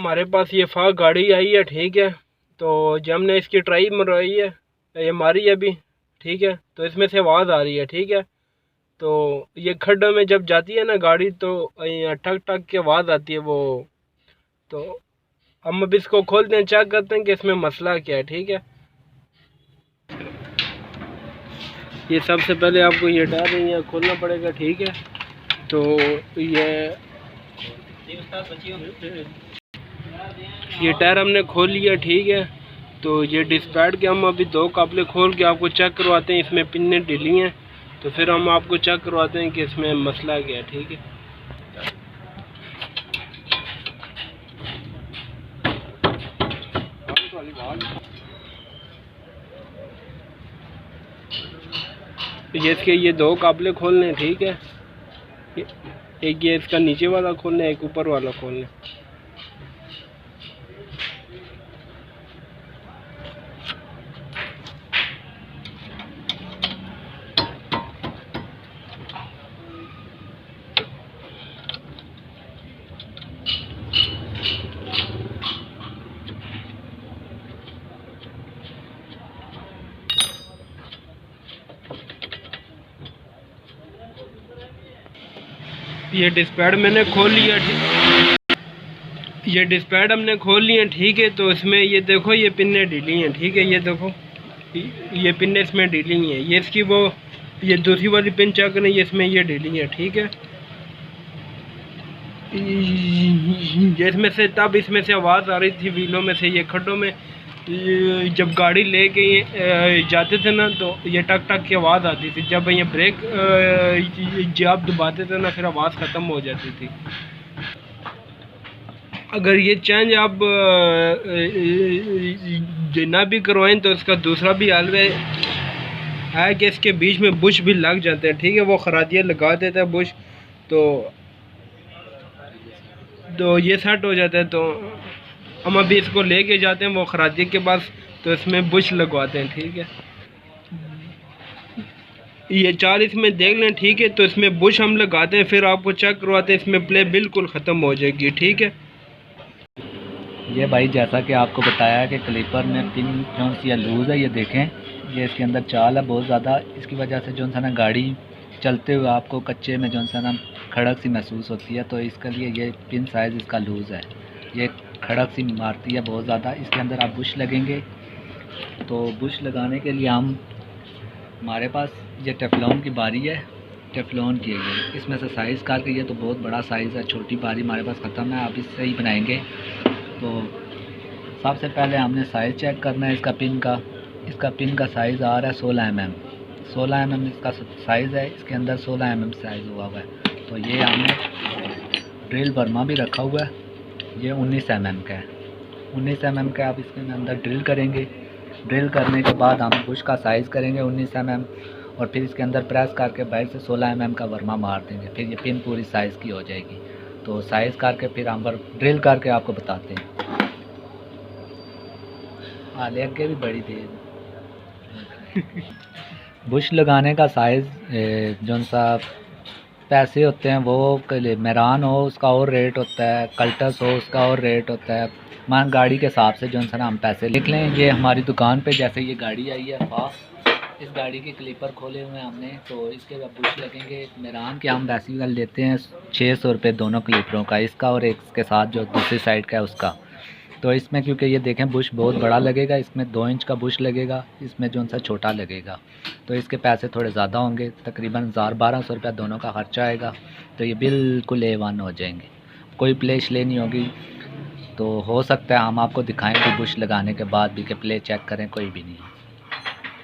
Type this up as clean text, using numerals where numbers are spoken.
हमारे पास ये फाक गाड़ी आई है, ठीक है। तो जब हमने इसकी ट्राई मरवाई है, ये मारी है अभी, ठीक है। तो इसमें से आवाज़ आ रही है, ठीक है। तो ये खड्डों में जब जाती है ना गाड़ी, तो यहाँ ठक ठक की आवाज़ आती है वो। तो हम अब इसको खोलते हैं, चेक करते हैं कि इसमें मसला क्या है, ठीक है। ये सबसे पहले आपको ये टायर यहाँ खोलना पड़ेगा, ठीक है। तो ये टायर हमने खोल लिया, ठीक है। तो ये डिस्पैड के हम अभी दो काबले खोल के आपको चेक करवाते हैं, इसमें पिनें ढीली हैं। तो फिर हम आपको चेक करवाते हैं कि इसमें मसला क्या है, ठीक है। ये इसके ये दो काबले खोलने हैं, ठीक है। एक ये इसका नीचे वाला खोलना है, एक ऊपर वाला खोलना है। ये डिस्पैड मैंने खोल लिया, ये डिस्पैड हमने खोल लिया, ठीक है। तो इसमें ये देखो, ये पिनें ढीली हैं, ठीक है। ये देखो, ये पिनें इसमें ढीली हैं। ये इसकी वो ये दूसरी वाली पिन चेक करें, ये इसमें ये ढीली है, ठीक है। ये इसमें से तब इसमें से आवाज़ आ रही थी व्हीलों में से, ये खड्डों में जब गाड़ी लेके जाते थे ना, तो ये टक टक की आवाज़ आती थी। जब ये ब्रेक जब दबाते थे ना, फिर आवाज़ ख़त्म हो जाती थी। अगर ये चेंज आप ना भी करवाएं तो इसका दूसरा भी हल है कि इसके बीच में बुश भी लग जाते हैं, ठीक है। वो खरादिया लगा देता है बुश, तो ये सेट हो जाता है। तो हम अभी इसको लेके जाते हैं वो खरादिया के पास, तो इसमें बुश लगवाते हैं, ठीक है। ये चार इसमें देख लें, ठीक है। तो इसमें बुश हम लगाते हैं, फिर आपको चेक करवाते हैं, इसमें प्ले बिल्कुल ख़त्म हो जाएगी, ठीक है। ये भाई जैसा कि आपको बताया कि क्लिपर में पिन जो सी लूज़ है, ये देखें, ये इसके अंदर चाल है बहुत ज़्यादा। इसकी वजह से जो सा ना गाड़ी चलते हुए आपको कच्चे में जो सा ना खड़क सी महसूस होती है। तो इसके लिए ये पिन साइज़ इसका लूज़ है, ये खड़क सी मारती है बहुत ज़्यादा। इसके अंदर आप बुश लगेंगे, तो बुश लगाने के लिए हमारे पास ये टेफ्लॉन की बारी है, टेफ्लॉन की है। इसमें से साइज़ करके ये तो बहुत बड़ा साइज़ है, छोटी बारी हमारे पास ख़त्म है, आप इससे ही बनाएंगे। तो सबसे पहले हमने साइज़ चेक करना है इसका पिन का। इसका पिन का साइज़ आ रहा है 16 mm, 16 mm इसका साइज़ है। इसके अंदर 16 mm साइज़ हुआ है। तो ये हमने ड्रिल बर्मा भी रखा हुआ है, ये 19 mm का है, 19 mm का। आप इसके अंदर ड्रिल करेंगे, ड्रिल करने के बाद हम बुश का साइज़ करेंगे 19 mm, और फिर इसके अंदर प्रेस करके बाहर से 16 mm का वर्मा मार देंगे, फिर ये पिन पूरी साइज़ की हो जाएगी। तो साइज़ करके फिर हम ड्रिल करके आपको बताते हैं। आगे आगे भी बड़ी तेज बुश लगाने का साइज़ जो सा पैसे होते हैं वो मेरान हो उसका और रेट होता है, कल्टस हो उसका और रेट होता है। मान गाड़ी के हिसाब से जो सा हम पैसे लिख लें। ये हमारी दुकान पे जैसे ये गाड़ी आई है फास्ट, इस गाड़ी के क्लिपर खोले हुए हैं हमने, तो इसके बुश लगेंगे। मेरान के हम वैसे लेते हैं 600 रुपये दोनों क्लिपरों का, इसका और एक के साथ जो दूसरी साइड का है उसका। तो इसमें क्योंकि ये देखें बुश बहुत बड़ा लगेगा, इसमें 2 इंच का बुश लगेगा, इसमें जो सा छोटा लगेगा, तो इसके पैसे थोड़े ज़्यादा होंगे, तकरीबन 1000-1200 रुपया दोनों का खर्चा आएगा। तो ये बिल्कुल A1 हो जाएंगे, कोई प्ले श्ले नहीं होगी। तो हो सकता है हम आपको दिखाएं कि बुश लगाने के बाद भी कि प्ले चेक करें, कोई भी नहीं।